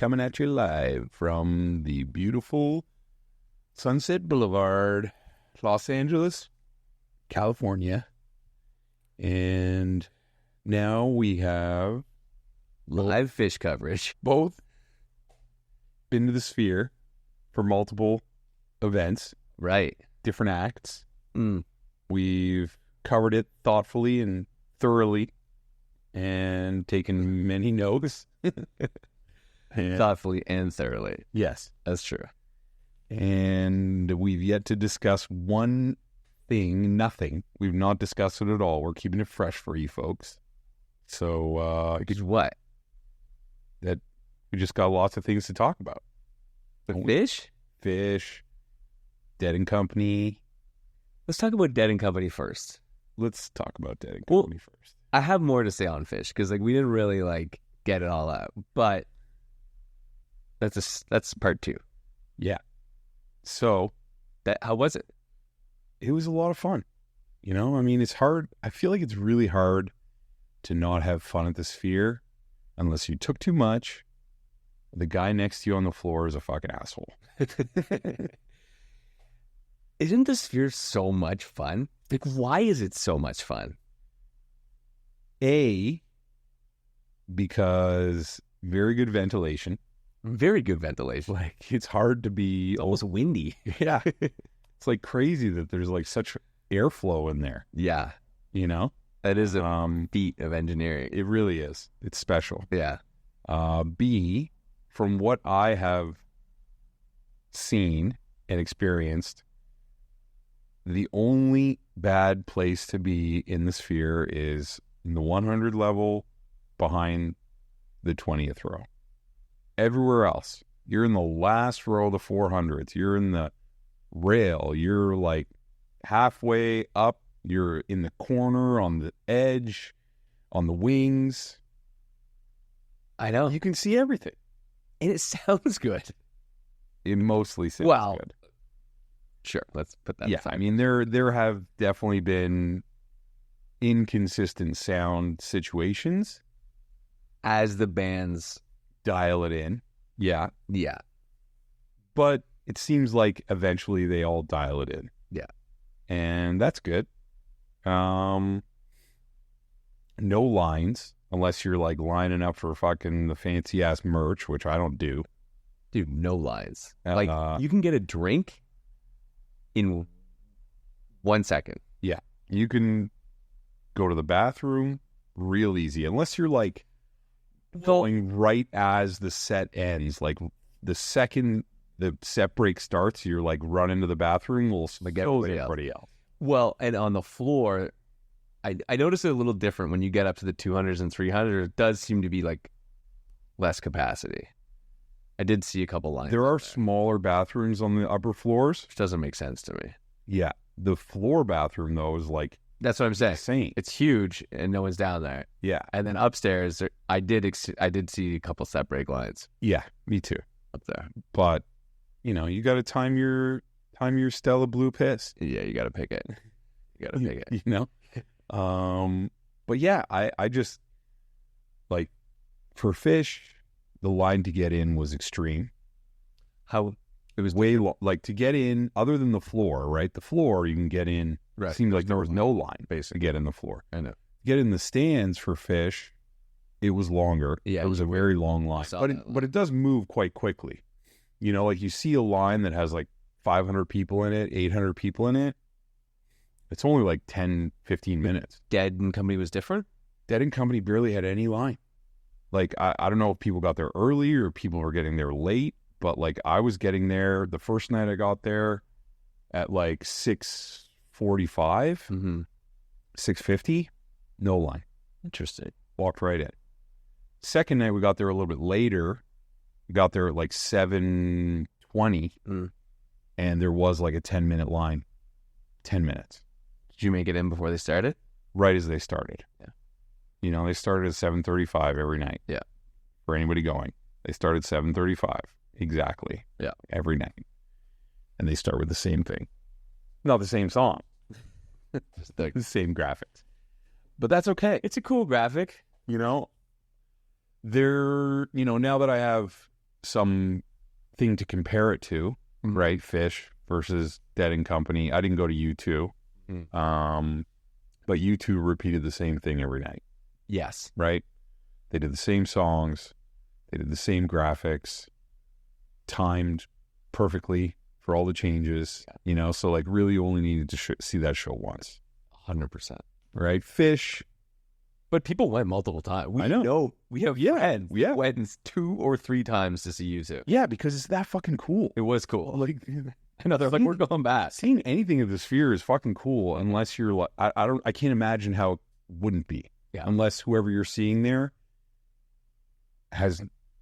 coming at you live from the beautiful Sunset Boulevard, Los Angeles, California. And now we have live Phish coverage. Both been to the Sphere for multiple events. Right. Different acts. We've covered it thoughtfully and thoroughly and taken many notes. Thoughtfully and thoroughly. Yes. That's true. And we've yet to discuss one thing, nothing. We've not discussed it at all. We're keeping it fresh for you folks. So, what? That we just got lots of things to talk about. The Phish? Phish, Dead and Company. Let's talk about Dead and Company first. Let's talk about Dead and Company first. I have more to say on Phish because we didn't really get it all out, but that's part 2. Yeah. So how was it? It was a lot of fun. You know, I mean, it's hard. I feel like it's really hard to not have fun at the Sphere unless you took too much. The guy next to you on the floor is a fucking asshole. Isn't the Sphere so much fun? Why is it so much fun? Because very good ventilation. Very good ventilation. It's hard to be... almost windy. Yeah. It's crazy that there's such airflow in there. Yeah. You know? That is a feat of engineering. It really is. It's special. Yeah. B, from what I have seen and experienced, the only bad place to be in the Sphere is in the 100 level behind the 20th row. Everywhere else, you're in the last row of the 400s. You're in the rail. You're halfway up. You're in the corner, on the edge, on the wings. I know. You can see everything. And it sounds good. It mostly sounds good. Sure, let's put that aside. I mean, there have definitely been inconsistent sound situations as the bands dial it in. Yeah. Yeah. But it seems like eventually they all dial it in. Yeah. And that's good. No lines, unless you're lining up for fucking the fancy ass merch, which I don't do. Dude, no lines. You can get a drink in 1 second. Yeah. You can go to the bathroom real easy, unless you're going right as the set ends. The second the set break starts, you're run into the bathroom, we'll get everybody else. Well, and on the floor, I noticed it a little different when you get up to the 200s and 300s. It does seem to be less capacity. I did see a couple lines. There are smaller bathrooms on the upper floors, which doesn't make sense to me. Yeah, the floor bathroom though is that's what I'm saying. Insane. It's huge and no one's down there. Yeah, and then upstairs, I did see a couple set break lines. Yeah, me too. Up there, but you got to time your Stella Blue piss. Yeah, you got to pick it. You got to pick it. But yeah, I just for Phish, the line to get in was extreme. How it was way to get in, other than the floor, right? The floor you can get in. Right. It seemed like there was no line basically to get in the floor. I know. Get in the stands for Phish, it was longer. Yeah, it was a very long line, but it does move quite quickly. You see a line that has 500 people in it, 800 people in it. It's only 10, 15 minutes. Dead and Company was different? Dead and Company barely had any line. I don't know if people got there early or people were getting there late, but I was getting there the first night I got there at 6:45, 6:50, no line. Interesting. Walked right in. Second night we got there a little bit later. We got there at 7:20, and there was a 10-minute line. 10 minutes. Did you make it in before they started? Right as they started. Yeah. They started at 7:35 every night. Yeah. For anybody going. They started 7:35 exactly. Yeah. Every night. And they start with the same thing. Not the same song. Just the same graphics. But that's okay. It's a cool graphic. Now that I have some thing to compare it to, Mhm. right? Phish versus Dead and Company. I didn't go to U2, but U2 repeated the same thing every night, Yes. right? They did the same songs, they did the same graphics, timed perfectly for all the changes, you know. So like, really, only needed to see that show once, 100%. right? Phish. But people went multiple times. I know. We have friends who went 2 or 3 times to see you two. Yeah, because it's that fucking cool. It was cool. Like, I know, they're like, we're going back. seeing anything of the Sphere is fucking cool, unless you're like, I can't imagine how it wouldn't be. Yeah. Unless whoever you're seeing there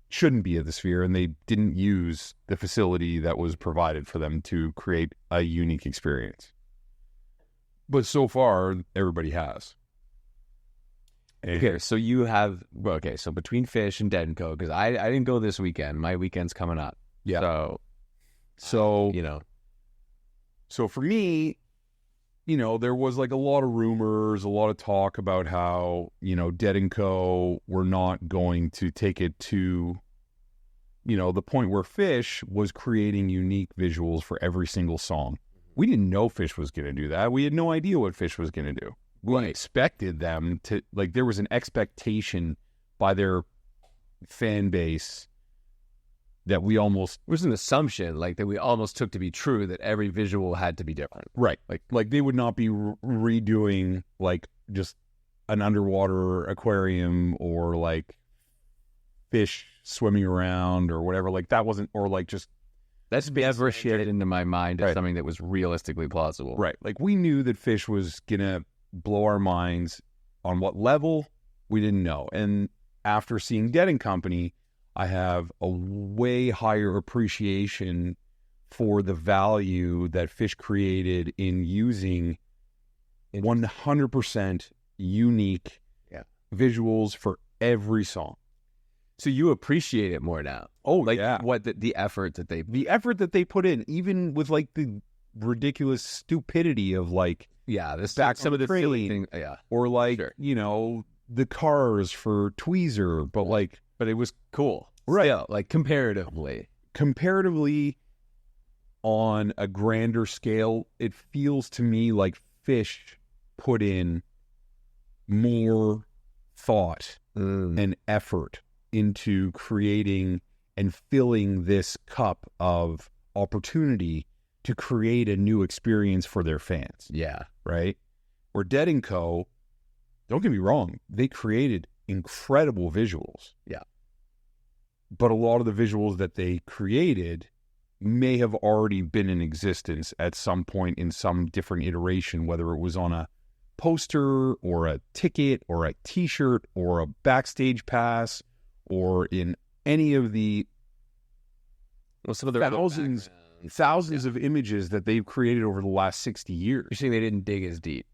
shouldn't be at the Sphere, and they didn't use the facility that was provided for them to create a unique experience. But so far, everybody has. Okay, so you have, so between Phish and Dead and Co, because I didn't go this weekend. My weekend's coming up. Yeah. So you know. So for me, you know, there was like a lot of rumors, a lot of talk about how, you know, Dead and Co were not going to take it to, you know, the point where Phish was creating unique visuals for every single song. We didn't know Phish was going to do that. We had no idea what Phish was going to do. We expected them to, like, there was an expectation by their fan base that we almost... It was an assumption, like, that we almost took to be true, that every visual had to be different. Right. Like they would not be redoing, like, just an underwater aquarium or, like, fish swimming around or whatever. Like, that wasn't... Or, like, just... That's never shared into my mind as something that was realistically plausible. Right. Like, we knew that Phish was going to blow our minds. On what level, we didn't know. And after seeing Dead and Company, I have a way higher appreciation for the value that Phish created in using 100% unique visuals for every song. So you appreciate it more now. Oh, like, yeah. What the effort that they put in, even with like the ridiculous stupidity of like, this back some of the train, silly things, or like, you know, the cars for Tweezer, but it was cool, right? Still, like comparatively on a grander scale, it feels to me like Phish put in more thought and effort into creating and filling this cup of opportunity to create a new experience for their fans. Yeah. Right? Where Dead and Co, don't get me wrong, they created incredible visuals. Yeah. But a lot of the visuals that they created may have already been in existence at some point in some different iteration, whether it was on a poster or a ticket or a t-shirt or a backstage pass or in any of the some of the thousands of images that they've created over the last 60 years. You're saying they didn't dig as deep?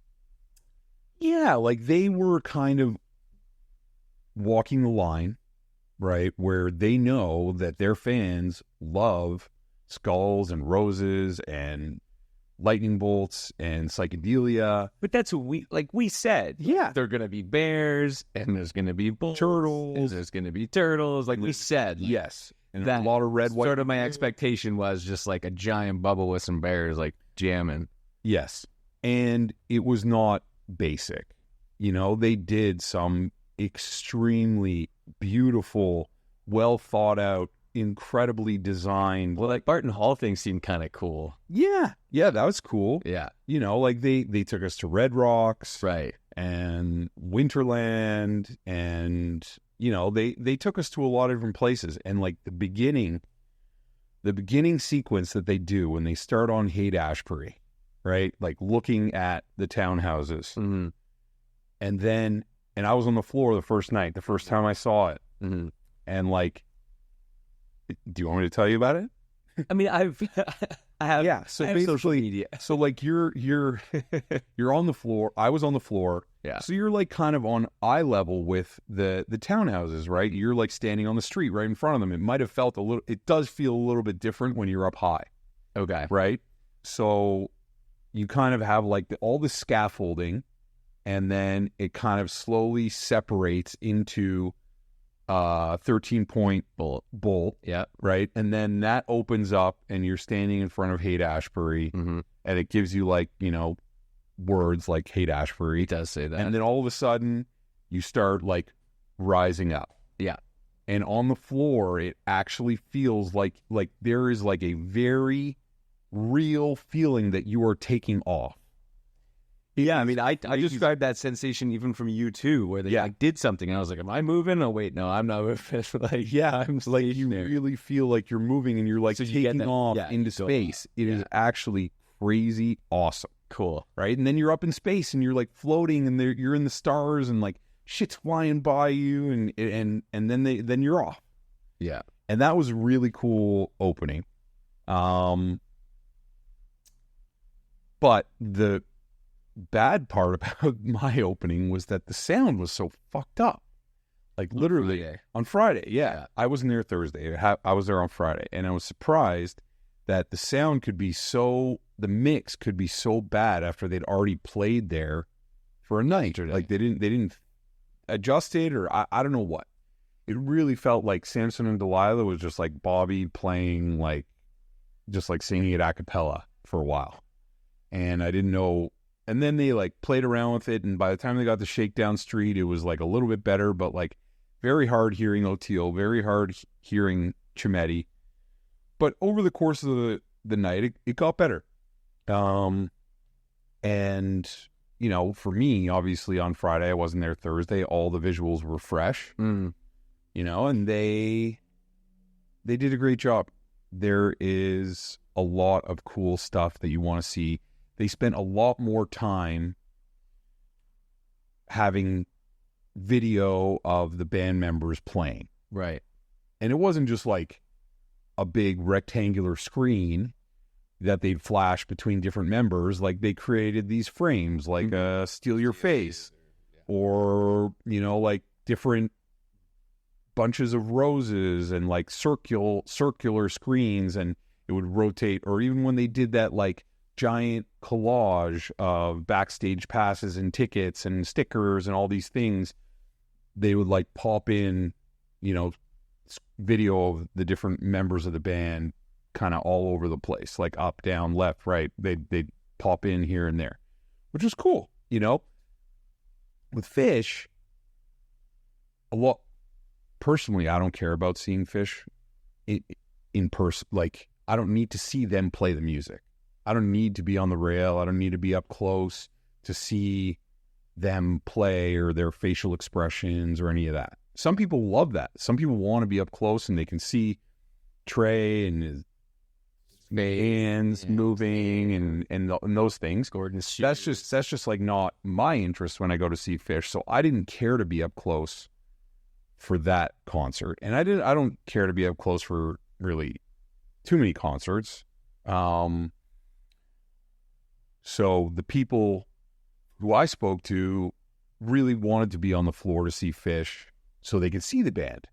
Yeah, like they were kind of walking the line, right, where they know that their fans love skulls and roses and lightning bolts and psychedelia. But that's what we said. Yeah. There are going to be bears and there's going to be bulls, turtles. And there's going to be turtles. Like we said. Yes. And that a lot of red, white. Sort of my expectation was just like a giant bubble with some bears like jamming. Yes. And it was not basic. You know, they did some extremely beautiful, well thought out, incredibly designed. Well, like Barton Hall thing seemed kind of cool. Yeah. Yeah, that was cool. Yeah. You know, like they took us to Red Rocks. Right. And Winterland, and you know, they took us to a lot of different places. And like the beginning sequence that they do when they start on Haight-Ashbury, right? Like looking at the townhouses. Mm-hmm. And I was on the floor the first time I saw it. Mm-hmm. And like, do you want me to tell you about it? I mean, I have. Yeah. So I have basically, social media. So like you're on the floor. I was on the floor. Yeah. So you're like kind of on eye level with the townhouses, right? You're like standing on the street right in front of them. It might have felt it does feel a little bit different when you're up high. Okay. Right. So you kind of have like all the scaffolding, and then it kind of slowly separates into 13-point bolt. Yeah. Right. And then that opens up and you're standing in front of Haight-Ashbury and it gives you like, you know, words like Haight-Ashbury. It does say that. And then all of a sudden you start like rising up. Yeah. And on the floor, it actually feels like there is like a very real feeling that you are taking off. Yeah, I mean, I described that sensation even from you too, where they like did something, and I was like, "Am I moving? Oh wait, no, I'm not moving." Like, yeah, I'm like you really feel like you're moving, and you're like taking off into space. It is actually crazy awesome, cool, right? And then you're up in space, and you're like floating, and you're in the stars, and like shit's flying by you, and then you're off. Yeah, and that was a really cool opening. But the bad part about my opening was that the sound was so fucked up. Like literally on Friday. Yeah. I wasn't there Thursday. I was there on Friday, and I was surprised that the sound could be the mix could be so bad after they'd already played there for a night. Like they didn't adjust it, or I don't know what. It really felt like Samson and Delilah was just like Bobby playing just like singing it a cappella for a while. And I didn't know. And then they like played around with it. And by the time they got to Shakedown Street, it was like a little bit better, but like very hard hearing Oteil, very hard hearing Chimetti. But over the course of the night, it got better. And, you know, for me, obviously on Friday, I wasn't there Thursday. All the visuals were fresh, you know, and they did a great job. There is a lot of cool stuff that you want to see. They spent a lot more time having video of the band members playing. Right. And it wasn't just like a big rectangular screen that they'd flash between different members. Like they created these frames, like Steal Your Face, or, you know, like different bunches of roses and like circular screens, and it would rotate. Or even when they did that like giant collage of backstage passes and tickets and stickers and all these things, they would like pop in, you know, video of the different members of the band kind of all over the place, like up, down, left, right. They'd pop in here and there, which is cool, you know. With Phish, a lot, personally, I don't care about seeing Phish in person. Like, I don't need to see them play the music. I don't need to be on the rail. I don't need to be up close to see them play or their facial expressions or any of that. Some people love that. Some people want to be up close and they can see Trey and his hands moving and those things. Gordon's that's just like not my interest when I go to see Phish. So I didn't care to be up close for that concert, and I don't care to be up close for really too many concerts. So the people who I spoke to really wanted to be on the floor to see Phish so they could see the band.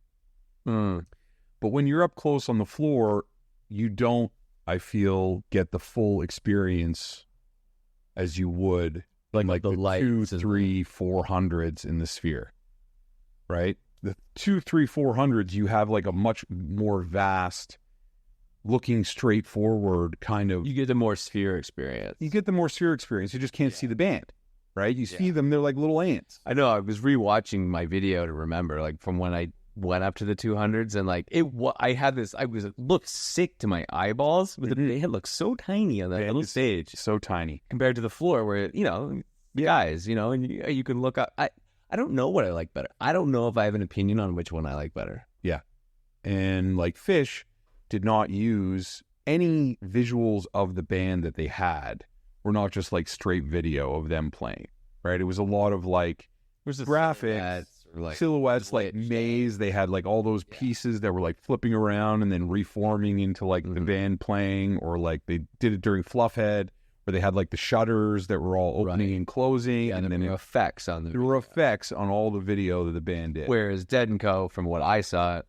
But when you're up close on the floor, you don't, I feel, get the full experience as you would like the lights 2, 3, 400s in the Sphere, right? The 2, 3, 400s, you have like a much more vast, looking straight forward kind of. You get the more Sphere experience. You just can't see the band, right? You see them, they're like little ants. I know. I was rewatching my video to remember, like from when I went up to the 200s, and like it looked sick to my eyeballs, but the band looked so tiny on that little stage, so tiny compared to the floor where, you know, guys, you know, and you can look up. I don't know what I like better. I don't know if I have an opinion on which one I like better. Yeah. And like Phish did not use any visuals of the band that they had, were not just like straight video of them playing, right? It was a lot of like graphics, silhouettes, like maze. They had like all those pieces that were like flipping around and then reforming into like the band playing, or like they did it during Fluffhead, where they had like the shutters that were all opening and closing, and then there were effects on there were effects on all the video that the band did. Whereas Dead & Co., from what I saw,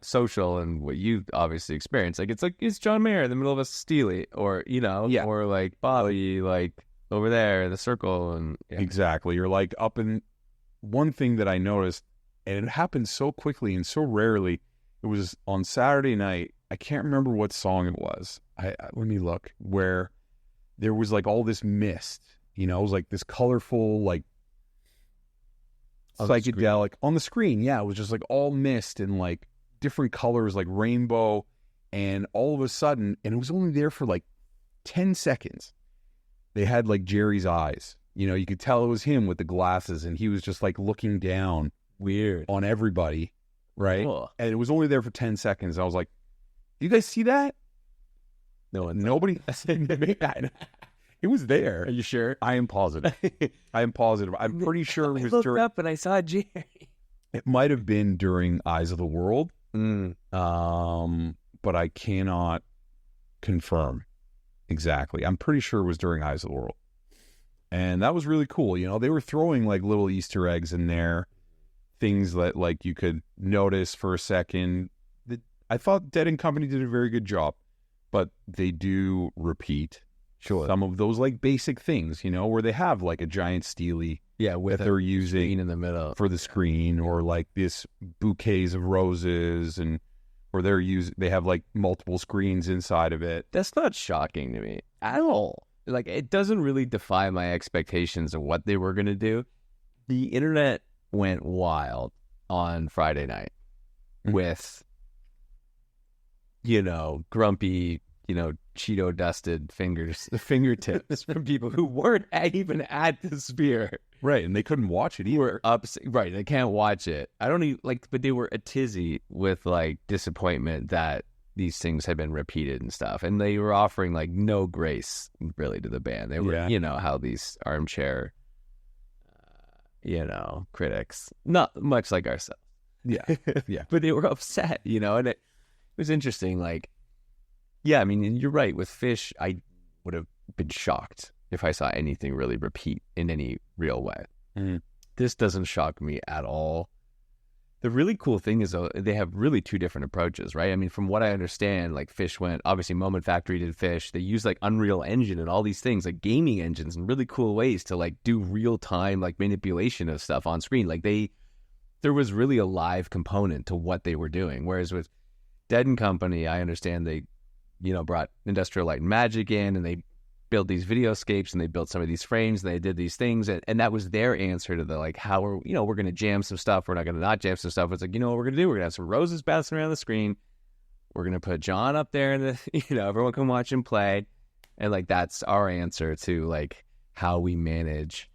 social and what you obviously experienced, like it's John Mayer in the middle of a Steely, or you know, or like Bobby like over there in the circle, and exactly. You're like up in. One thing that I noticed And it happened so quickly and so rarely. It was on Saturday night. I can't remember what song it was. Let me look. Where there was like all this mist. You know, it was like this colorful, like psychedelic on the screen. Yeah, it was just like all mist and like different colors, like rainbow. And all of a sudden, and it was only there for like 10 seconds. They had like Jerry's eyes. You know, you could tell it was him with the glasses, and he was just like looking down Weird on everybody, right? Cool. And it was only there for 10 seconds. I was like, you guys see that? Nobody. It was there. Are you sure? I am positive. I'm pretty sure it was looked up and I saw Jerry. It might have been during Eyes of the World, but I cannot confirm exactly. I'm pretty sure it was during Eyes of the World. And that was really cool. You know, they were throwing like little Easter eggs in there, things that like you could notice for a second. I thought Dead and Company did a very good job, but they do repeat some of those like basic things, you know, where they have like a giant steely with that they're using in the middle for the screen, or like this bouquets of roses, and or they have like multiple screens inside of it. That's not shocking to me at all. Like, it doesn't really defy my expectations of what they were going to do. The internet went wild on Friday night with, you know, grumpy, you know, Cheeto dusted fingertips from people who weren't even at the Sphere. Right, and they couldn't watch it either. Right, they can't watch it. I don't even, like, but they were a tizzy with, like, disappointment that these things had been repeated and stuff. And they were offering, like, no grace, really, to the band. They were, you know, how these armchair, you know, critics, not much like ourselves. Yeah, yeah. But they were upset, you know, and it was interesting, like, yeah, I mean, you're right. With Phish, I would have been shocked if I saw anything really repeat in any real way. This doesn't shock me at all. The really cool thing is, though, they have really two different approaches, right? I mean, from what I understand, like, Phish went, obviously Moment Factory did Phish. They used like Unreal Engine and all these things, like gaming engines, and really cool ways to like do real time like manipulation of stuff on screen. Like, there was really a live component to what they were doing. Whereas with Dead and Company, I understand they, you know, brought Industrial Light and Magic in, and they built these videoscapes, and they built some of these frames, and they did these things, and that was their answer to the, like, how are, you know, we're going to jam some stuff, we're not going to not jam some stuff. It's like, you know what we're going to do? We're going to have some roses bouncing around the screen. We're going to put John up there, and you know, everyone can watch him play, and like, that's our answer to like how we manage,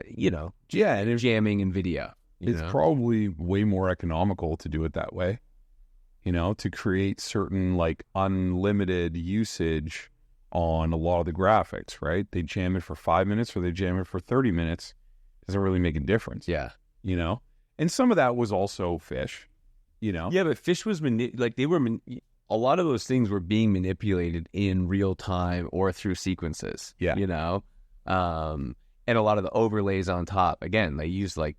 you know, and jamming and video. It's probably way more economical to do it that way, you know, to create certain like unlimited usage on a lot of the graphics, right? They jam it for 5 minutes or they jam it for 30 minutes. Doesn't really make a difference. Yeah. You know? And some of that was also Phish, you know? Yeah, but Phish was, a lot of those things were being manipulated in real time or through sequences. Yeah. You know? And a lot of the overlays on top, again, they used like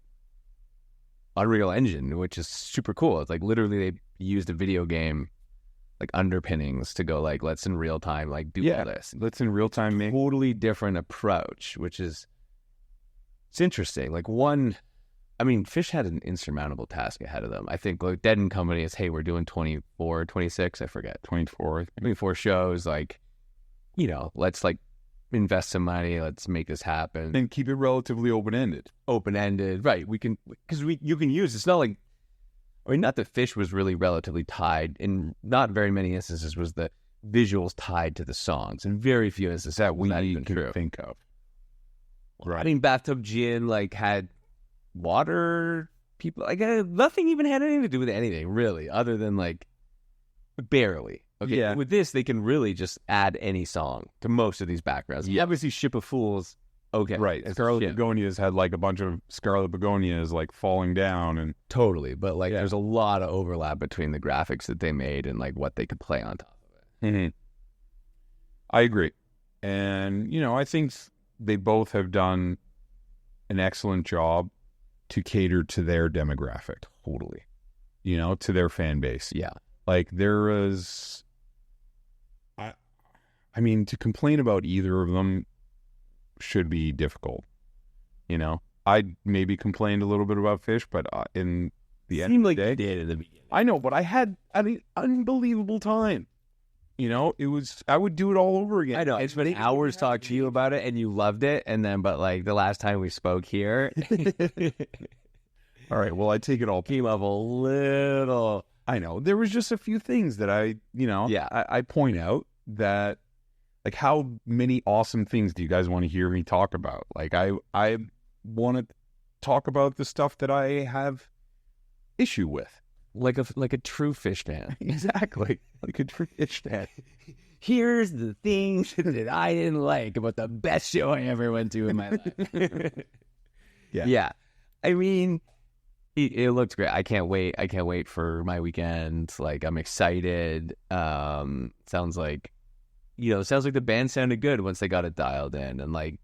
Unreal Engine, which is super cool. It's like literally they used a video game like underpinnings to go like, let's in real time like do all this. Let's in real time make totally different approach, which is, it's interesting. Like, one, I mean, Phish had an insurmountable task ahead of them. I think like Dead and Company is, hey, we're doing 24, 26, I forget. 24 shows, like, you know, let's like invest some money, let's make this happen. And keep it relatively open-ended. Right. We can, because you can use, it's not like, I mean, not that Phish was really relatively tied. In not very many instances was the visuals tied to the songs. In very few instances that we not even can true. think of. Right. I mean, Bathtub Gin like had water people. Like, nothing even had anything to do with anything really, other than like barely. Okay. Yeah. With this, they can really just add any song to most of these backgrounds. Yeah. Obviously, Ship of Fools. Okay. Right. Scarlet Begonias had like a bunch of Scarlet Begonias like falling down and totally. But like there's a lot of overlap between the graphics that they made and like what they could play on top of it. Mm-hmm. I agree. And, you know, I think they both have done an excellent job to cater to their demographic. Totally. You know, to their fan base. Yeah. Like there is, I mean, to complain about either of them should be difficult, you know? I maybe complained a little bit about Phish, but in the end Seemed of like the day, you did in the beginning. I know, but I had an unbelievable time. You know, I would do it all over again. I know. I spent hours talking to you about it, and you loved it. And then, but like the last time we spoke here, all right, well, I take it all. came up a little. I know. There was just a few things that I point out that, like, how many awesome things do you guys want to hear me talk about? Like, I want to talk about the stuff that I have issue with. Like a true Phish fan. Exactly. Like a true Phish fan. Here's the things that I didn't like about the best show I ever went to in my life. Yeah. I mean, it looked great. I can't wait. I can't wait for my weekend. Like, I'm excited. Sounds like the band sounded good once they got it dialed in, and like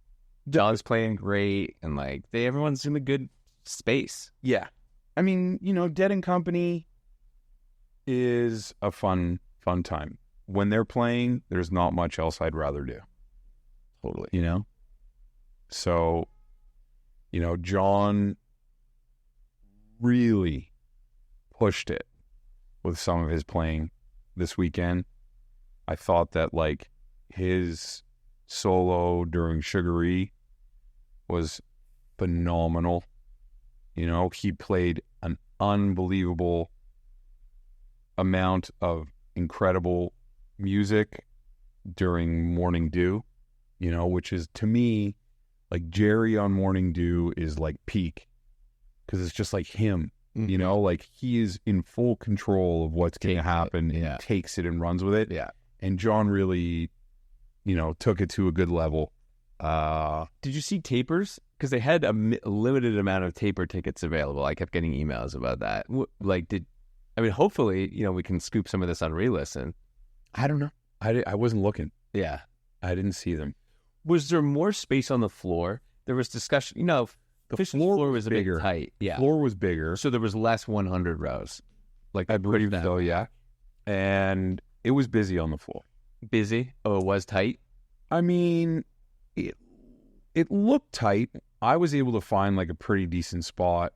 John's playing great, and like everyone's in a good space. Yeah. I mean, Dead and Company is a fun time. When they're playing, there's not much else I'd rather do. Totally. So, John really pushed it with some of his playing this weekend. I thought that, like, his solo during Sugar-E was phenomenal. He played an unbelievable amount of incredible music during Morning Dew, which is, to me, like, Jerry on Morning Dew is like peak, because it's just like him, like he is in full control of what's going to happen and takes it and runs with it. Yeah. And John really, took it to a good level. Did you see Tapers? Because they had a limited amount of Taper tickets available. I kept getting emails about that. Hopefully, we can scoop some of this on re-listen. I don't know. I wasn't looking. Yeah. I didn't see them. Was there more space on the floor? There was discussion. The floor was bigger. A bit tight. Yeah. The floor was bigger. So there was less 100 rows. Like, I believe so, yeah. And it was busy on the floor. Busy? Oh, it was tight? I mean, it looked tight. I was able to find like a pretty decent spot.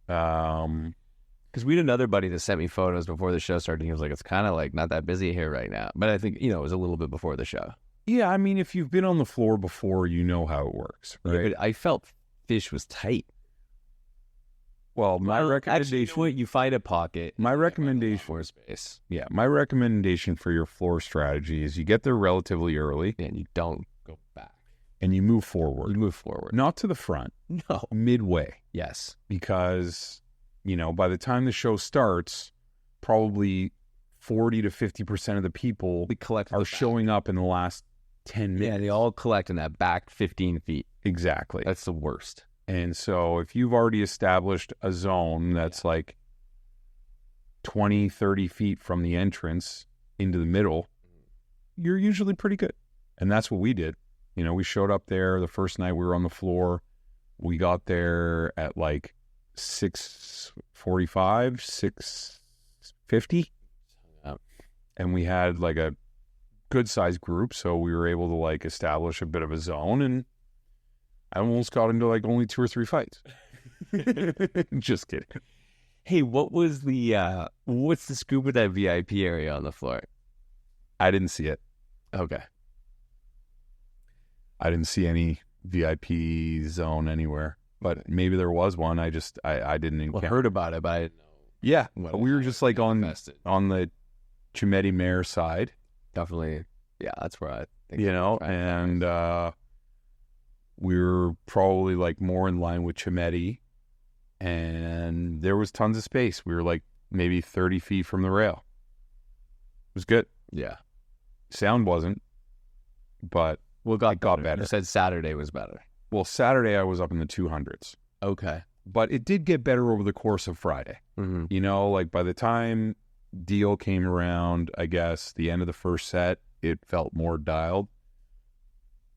Because we had another buddy that sent me photos before the show started. And he was like, it's kind of like not that busy here right now. But I think, it was a little bit before the show. Yeah, I mean, if you've been on the floor before, you know how it works, right? Yeah, but I felt Phish was tight. Well, my recommendation... Actually, you find a pocket. My recommendation... For space. Yeah, my recommendation for your floor strategy is you get there relatively early. And you don't go back. And you move forward. Not to the front. No. Midway. Yes. Because, by the time the show starts, probably 40 to 50% of the people are showing up in the last 10 minutes. Yeah, they all collect in that back 15 feet. Exactly. That's the worst. And so if you've already established a zone that's like 20, 30 feet from the entrance into the middle, you're usually pretty good. And that's what we did. We showed up there the first night we were on the floor. We got there at like 6:45, 6:50. And we had like a good sized group. So we were able to like establish a bit of a zone, and I almost got into like only 2 or 3 fights. Just kidding. Hey, what's the scoop with that VIP area on the floor? I didn't see it. Okay. I didn't see any VIP zone anywhere, but maybe there was one. I didn't encounter. Heard about it, but I didn't know. Yeah, we were just like on the Chimeti Mare side. Definitely. Yeah, that's where I think. And we were probably like more in line with Chimeti, and there was tons of space. We were like maybe 30 feet from the rail. It was good. Yeah. Sound wasn't, but it got better. You said Saturday was better. Well, Saturday I was up in the 200s. Okay. But it did get better over the course of Friday. Mm-hmm. Like by the time Deal came around, I guess, the end of the first set, it felt more dialed.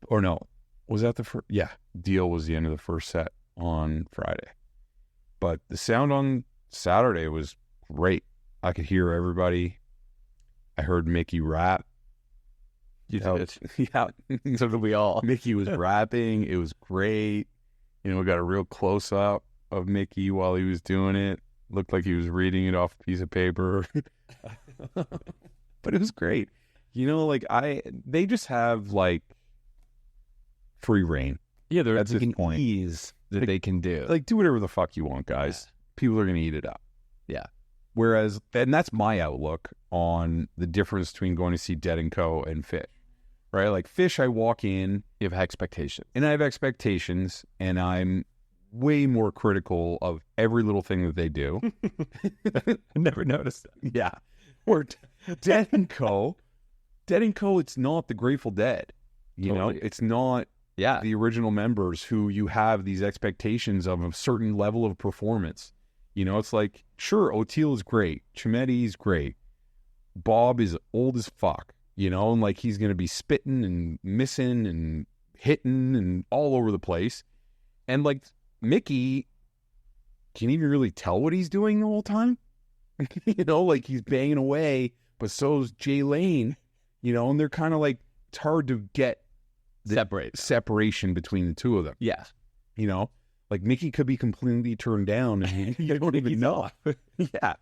Or no, was that the first? Yeah, Deal was the end of the first set on Friday. But the sound on Saturday was great. I could hear everybody. I heard Mickey rap. You did? Yeah. So did we all. Mickey was rapping. It was great. You know, we got a real close up of Mickey while he was doing it. Looked like he was reading it off a piece of paper. But it was great. You know, like they just have like free reign. Yeah, That's there's his an point. ease that they can do. Like, do whatever the fuck you want, guys. People are going to eat it up. Yeah. Whereas, and that's my outlook on the difference between going to see Dead & Co. and Phish, right? Like, Phish, I walk in. You have expectations. And I have expectations, and I'm way more critical of every little thing that they do. I never noticed that. Yeah. Or Dead & Co. Dead & Co., it's not the Grateful Dead. You know, it's not the original members who you have these expectations of a certain level of performance. You know, it's like, sure, O'Teal is great. Chimetti is great. Bob is old as fuck, you know, and like he's going to be spitting and missing and hitting and all over the place. And like Mickey, can you even really tell what he's doing the whole time? You know, like he's banging away, but so's Jay Lane, you know, and they're kind of like, it's hard to get the separation between the two of them. Yeah. You know? Like, Mickey could be completely turned down, and you don't even know. Yeah.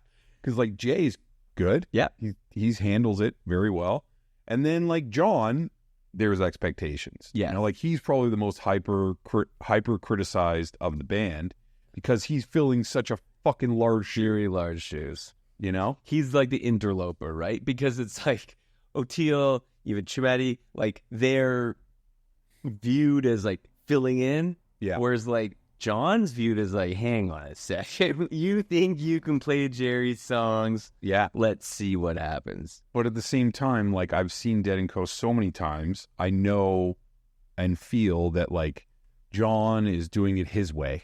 Because, like, Jay's good. Yeah. He handles it very well. And then, like, John, there's expectations. Yeah. You know, like, he's probably the most hyper criticized of the band because he's filling such a fucking very large shoes. You know? He's like the interloper, right? Because it's like O'Teal, even Chimetti, like, they're viewed as, like, filling in. Yeah. Whereas, like, John's viewed as like, hang on a second. You think you can play Jerry's songs? Yeah. Let's see what happens. But at the same time, like, I've seen Dead & Co. so many times, I know and feel that, like, John is doing it his way.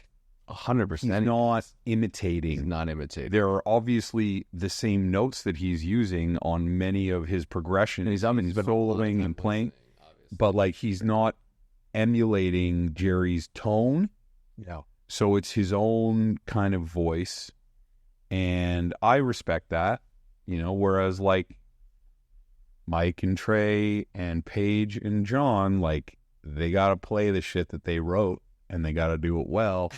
100%. He's not imitating. He's not imitating. There are obviously the same notes that he's using on many of his progressions. He's been soloing and playing, but, like, he's not emulating Jerry's tone. No. So it's his own kind of voice, and I respect that, you know, whereas, like, Mike and Trey and Paige and John, like, they got to play the shit that they wrote, and they got to do it well.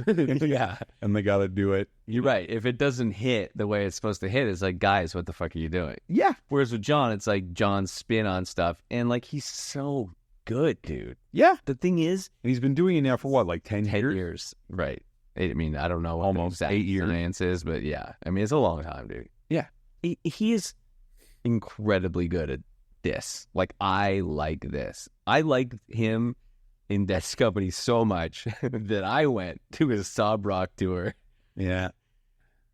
Yeah. And they got to do it. You're right. If it doesn't hit the way it's supposed to hit, it's like, guys, what the fuck are you doing? Yeah. Whereas with John, it's like John's spin on stuff, and, like, he's so good, dude. Yeah. The thing is, and he's been doing it now for what, like 10 years? Right. I mean, I don't know what almost the 8 years science is, but yeah. I mean, it's a long time, dude. Yeah. He is incredibly good at this. Like, I like this. I liked him in Death's Company so much that I went to his Sob Rock tour. Yeah.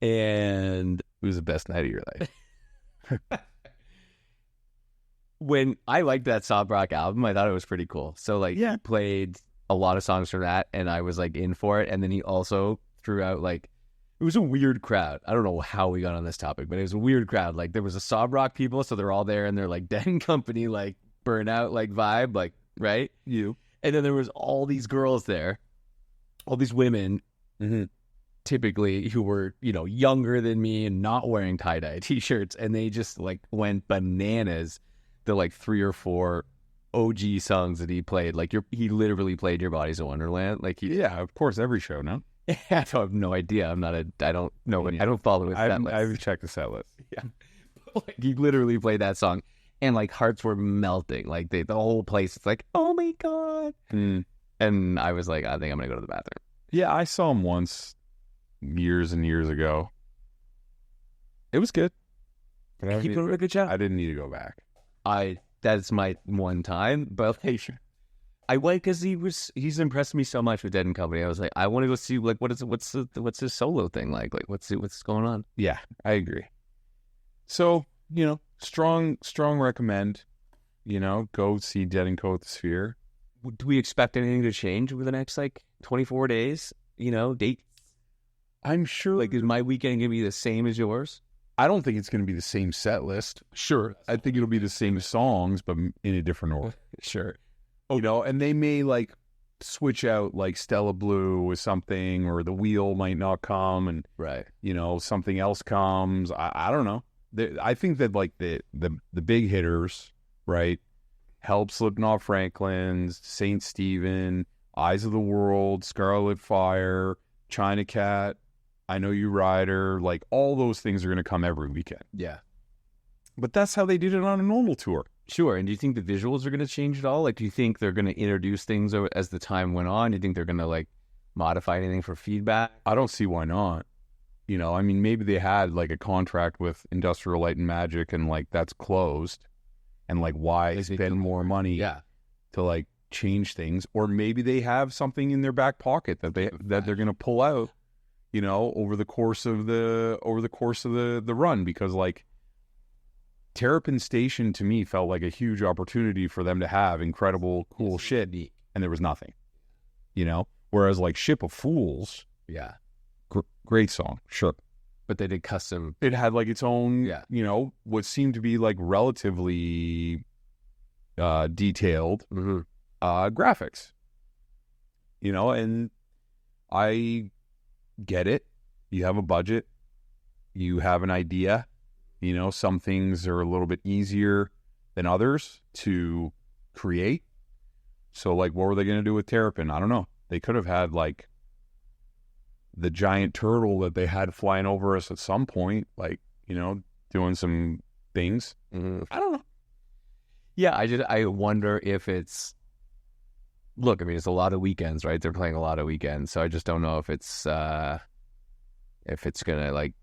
And it was the best night of your life. When I liked that Sob Rock album, I thought it was pretty cool. So, like, he played a lot of songs from that, and I was, like, in for it. And then he also threw out, like, it was a weird crowd. I don't know how we got on this topic, but it was a weird crowd. Like, there was a Sob Rock people, so they're all there, and they're, like, Dead & Company, like, burnout, like, vibe, like, right? You. And then there was all these girls there, all these women, typically, who were, you know, younger than me and not wearing tie-dye T-shirts, and they just, like, went bananas. The, like, 3 or 4 OG songs that he played. Like, he literally played Your Body's a Wonderland. Like, yeah, of course, every show, no? I have no idea. I don't know. I don't follow his set list. I haven't checked the set list. Yeah. Like, he literally played that song, and, like, hearts were melting. Like, the whole place, it's like, oh my God. And I was like, I think I'm going to go to the bathroom. Yeah, I saw him once years and years ago. It was good. He put a good job. I didn't need to go back. That's my one time, but, like, I went because he's impressed me so much with Dead & Company. I was like, I want to go see, like, what's his solo thing like? Like, what's going on? Yeah, I agree. So, you know, strong recommend. You know, go see Dead & Co. at the Sphere. Do we expect anything to change over the next, like, 24 days? You know, date? I'm sure. Like, is my weekend going to be the same as yours? I don't think it's going to be the same set list. Sure. I think it'll be the same songs, but in a different order. Sure. You know, and they may, like, switch out, like, Stella Blue with something, or The Wheel might not come, and, right, you know, something else comes. I don't know. I think that, like, the big hitters, right, Help, Slipknot, Franklin's, St. Stephen, Eyes of the World, Scarlet Fire, China Cat, I Know You Rider, like all those things are going to come every weekend. Yeah. But that's how they did it on a normal tour. Sure. And do you think the visuals are going to change at all? Like, do you think they're going to introduce things as the time went on? Do you think they're going to like modify anything for feedback? I don't see why not. You know, I mean, maybe they had like a contract with Industrial Light and Magic and like that's closed. And like, why spend more money to like change things? Or maybe they have something in their back pocket that they're going to pull out, you know, over the course of the run, because like Terrapin Station to me felt like a huge opportunity for them to have incredible, cool shit, and there was nothing, you know. Whereas like Ship of Fools, great song, sure, but they did custom. It had like its own, you know, what seemed to be like relatively detailed graphics, you know. And I get it. You have a budget, you have an idea, you know. Some things are a little bit easier than others to create. So like, what were they going to do with Terrapin? I don't know. They could have had like the giant turtle that they had flying over us at some point, like, you know, doing some things. I don't know. Yeah, I wonder if it's, look, I mean, it's a lot of weekends, right? They're playing a lot of weekends, so I just don't know if it's gonna like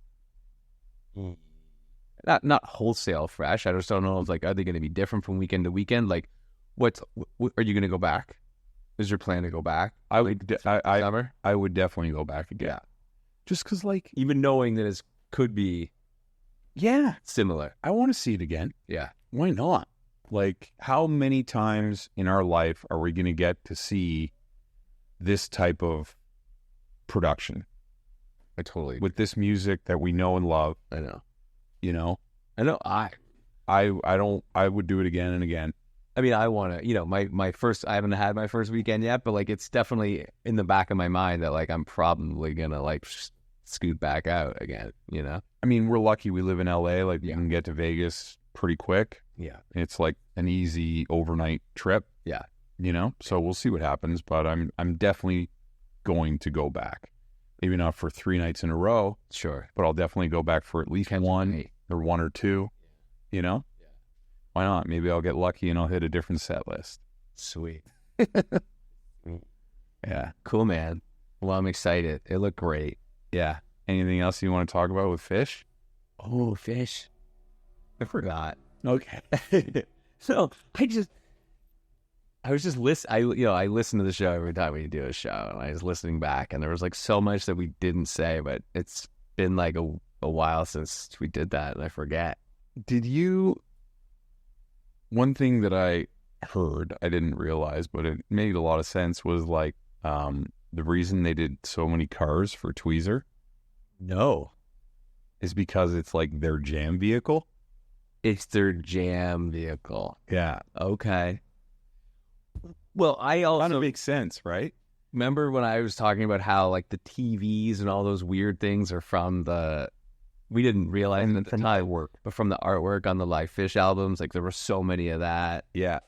not wholesale fresh. I just don't know if like, are they going to be different from weekend to weekend? Like, are you going to go back? Is your plan to go back? I would. Summer? I would definitely go back again. Yeah, just because, like, even knowing that it could be, similar. I want to see it again. Yeah, why not? Like, how many times in our life are we going to get to see this type of production? I totally agree. With this music that we know and love. I know. You know. I know. I would do it again and again. I mean, I want to, you know, my first, I haven't had my first weekend yet, but like, it's definitely in the back of my mind that like, I'm probably going to like scoot back out again, you know? I mean, we're lucky we live in LA. Like, we can get to Vegas pretty quick. Yeah. It's like an easy overnight trip. Yeah. You know? So we'll see what happens, but I'm definitely going to go back. Maybe not for 3 nights in a row. Sure. But I'll definitely go back for at least one or two, you know? Why not? Maybe I'll get lucky and I'll hit a different set list. Sweet. Yeah. Cool, man. Well, I'm excited. It looked great. Yeah. Anything else you want to talk about with Phish? Oh, Phish. I forgot. Okay. So I was just listening. I listen to the show every time we do a show, and I was listening back, and there was like so much that we didn't say, but it's been like a while since we did that, and I forget. One thing that I heard, I didn't realize, but it made a lot of sense, was like the reason they did so many cars for Tweezer. No. Is because it's like their jam vehicle. It's their jam vehicle. Yeah. Okay. Well, I also... Kind of makes sense, right? Remember when I was talking about how like the TVs and all those weird things are from the... We didn't realize it at the time, but from the artwork on the live Phish albums, like there were so many of that. Yeah.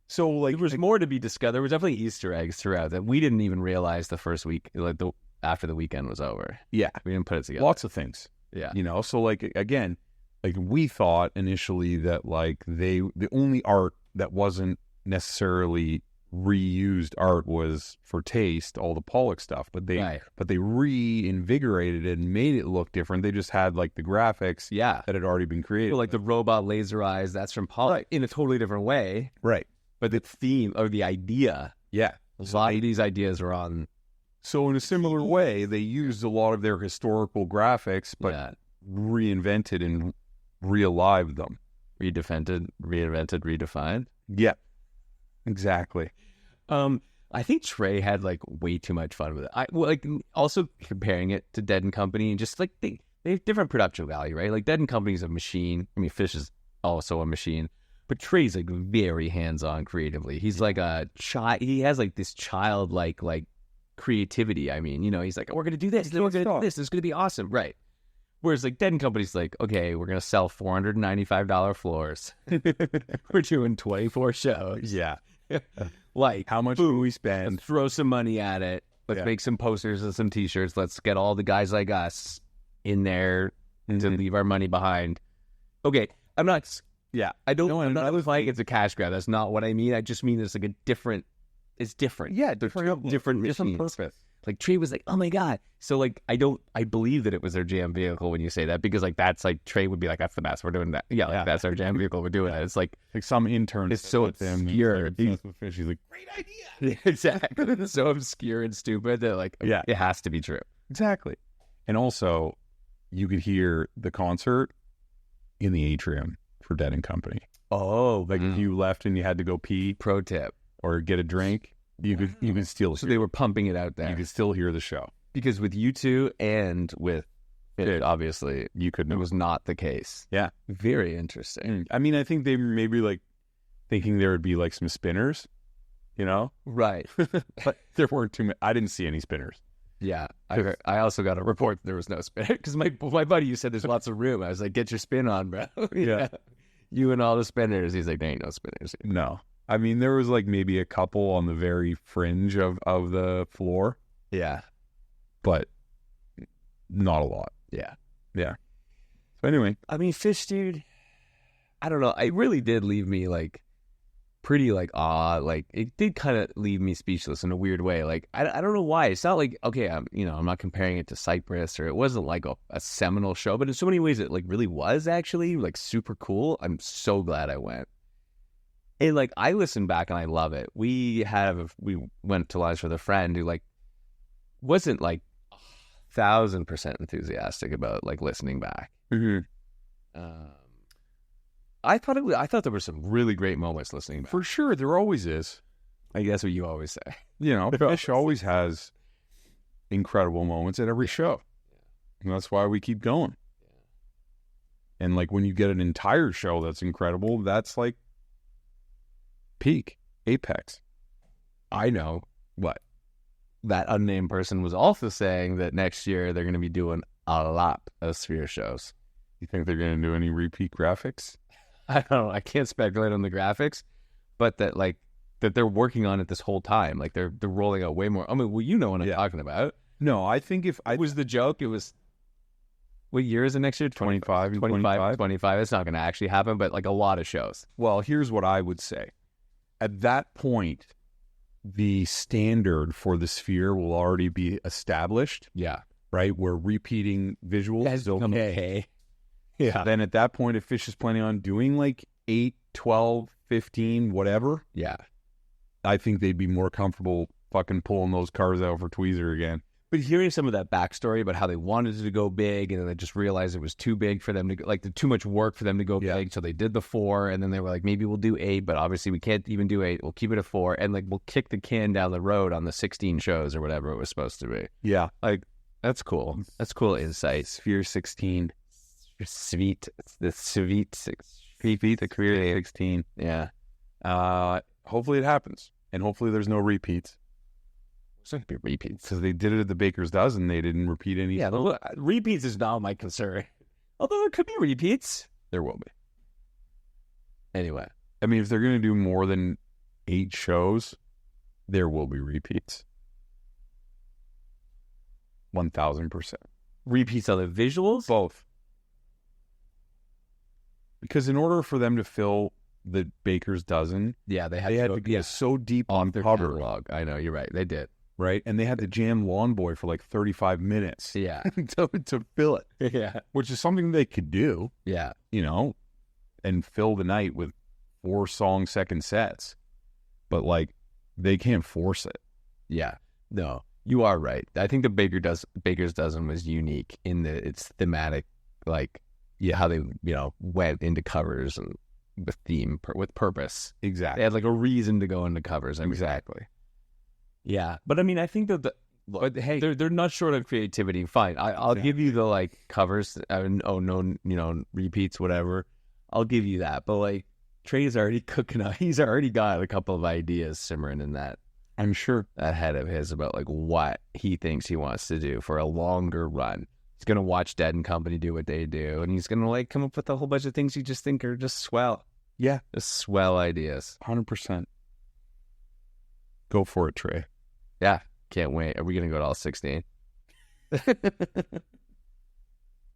So like there was more to be discovered. There was definitely Easter eggs throughout that we didn't even realize the first week, like after the weekend was over. Yeah. We didn't put it together. Lots of things. Yeah. You know, so like, again, like we thought initially that like the only art that wasn't necessarily reused art was for Taste, all the Pollock stuff, but they reinvigorated it and made it look different. They just had like the graphics that had already been created. So, like the robot laser eyes, that's from Pollock in a totally different way. Right. But the theme or the idea. Yeah. A lot of these ideas are on. So in a similar way, they used a lot of their historical graphics, but reinvented and realived them. Reinvented, redefined. Yeah. Exactly. I think Trey had like way too much fun with it. Also comparing it to Dead and Company, and just like they have different production value, right? Like Dead and Company is a machine. I mean, Phish is also a machine, but Trey's like very hands-on creatively. He's like a child. He has like this childlike like creativity. I mean, you know, he's like, we're gonna do this, then we're gonna do this. This is gonna be awesome, right? Whereas like Dead and Company's like, okay, we're gonna sell $495 floors. We're doing 24 shows. Yeah. Like, How much boom, do we spend? and throw some money at it. Let's make some posters and some T-shirts. Let's get all the guys like us in there to leave our money behind. Okay, I'm not. Yeah, I don't. No, I'm not another implying it's a cash grab. That's not what I mean. I just mean it's like a different. It's different. Yeah, different machines. purpose. Like Trey was like, oh my God. So like I believe that it was their jam vehicle when you say that, because like that's like Trey would be like, that's the best. We're doing that. Yeah, like that's our jam vehicle. We're doing that. It's like some intern. It's so obscure. He's with Phish. He's like, great idea. Exactly. It's so obscure and stupid that like it has to be true. Exactly. And also, you could hear the concert in the atrium for Dead and Company. Oh, Like if you left and you had to go pee pro tip or get a drink, you could still. So they were pumping it out there. You could still hear the show. Because with U2 and with it, obviously, you couldn't. It was not the case. Yeah. Very interesting. I mean, I think they maybe like thinking there would be like some spinners, you know? Right. But there weren't too many. I didn't see any spinners. Yeah. I also got a report that there was no spinner because my buddy, you said there's lots of room. I was like, get your spin on, bro. Yeah. You and all the spinners. He's like, there ain't no spinners. No. I mean, there was like maybe a couple on the very fringe of the floor. Yeah. But not a lot. Yeah. Yeah. So anyway. I mean, Phish, dude, I don't know. It really did leave me like pretty like awe. Like it did kind of leave me speechless in a weird way. Like I don't know why. It's not like, okay, I'm not comparing it to Cypress, or it wasn't like a seminal show, but in so many ways it like really was actually like super cool. I'm so glad I went. And like I listened back and I love it. We went to lunch with a friend who like wasn't like 1,000% enthusiastic about like listening back. Mm-hmm. I thought there were some really great moments listening back. For sure, there always is. I guess what you always say. You know, Phish always has incredible moments at every show. And that's why we keep going. And like when you get an entire show that's incredible, that's like peak, apex. I know what that unnamed person was also saying, that next year they're going to be doing a lot of Sphere shows. You think they're going to do any repeat graphics? I don't know. I can't speculate on the graphics, but that they're working on it this whole time. Like they're rolling out way more. I mean, well, you know what I'm talking about. No, I think if I was the joke, it was. What year is it next year? 25. It's not going to actually happen, but like a lot of shows. Well, here's what I would say. At that point, the standard for the Sphere will already be established. Yeah. Right? Where repeating visuals is okay. Yeah. Then at that point, if Phish is planning on doing like 8, 12, 15, whatever. Yeah. I think they'd be more comfortable fucking pulling those cars out for Tweezer again. But hearing some of that backstory about how they wanted it to go big, and then they just realized it was too big for them to like too much work for them to go big, so they did the 4, and then they were like, maybe we'll do 8, but obviously we can't even do 8. We'll keep it at 4, and like we'll kick the can down the road on the 16 shows or whatever it was supposed to be. Yeah, like that's cool. That's cool insight. Sphere 16, sweet, the sweet the career 16. Yeah. Hopefully it happens, and hopefully there's no repeats. There's not going to be repeats. Because they did it at the Baker's Dozen. They didn't repeat any. Yeah, repeats is not my concern. Although there could be repeats. There will be. Anyway. I mean, if they're going to do more than 8 shows, there will be repeats. 1,000%. Repeats on the visuals? Both. Because in order for them to fill the Baker's Dozen, yeah, they had to get so deep on their cover. Catalog. I know, you're right. They did. Right? And they had to jam Lawn Boy for like 35 minutes. Yeah. to fill it. Yeah. Which is something they could do. Yeah. You know, and fill the night with 4-song second sets. But like, they can't force it. Yeah. No, you are right. I think the Baker's Dozen was unique in that it's thematic, like, how they, went into covers and with theme, with purpose. Exactly. They had like a reason to go into covers. Exactly. Yeah, but I mean, I think that but hey, they're not short on creativity. Fine, I'll give you the like covers. No, repeats, whatever. I'll give you that. But like, Trey's already cooking up. He's already got a couple of ideas simmering in that. I'm sure that head of his about like what he thinks he wants to do for a longer run. He's gonna watch Dead and Company do what they do, and he's gonna like come up with a whole bunch of things you just think are just swell. Yeah, just swell ideas. 100%. Go for it, Trey. Yeah, can't wait. Are we gonna go to all 16?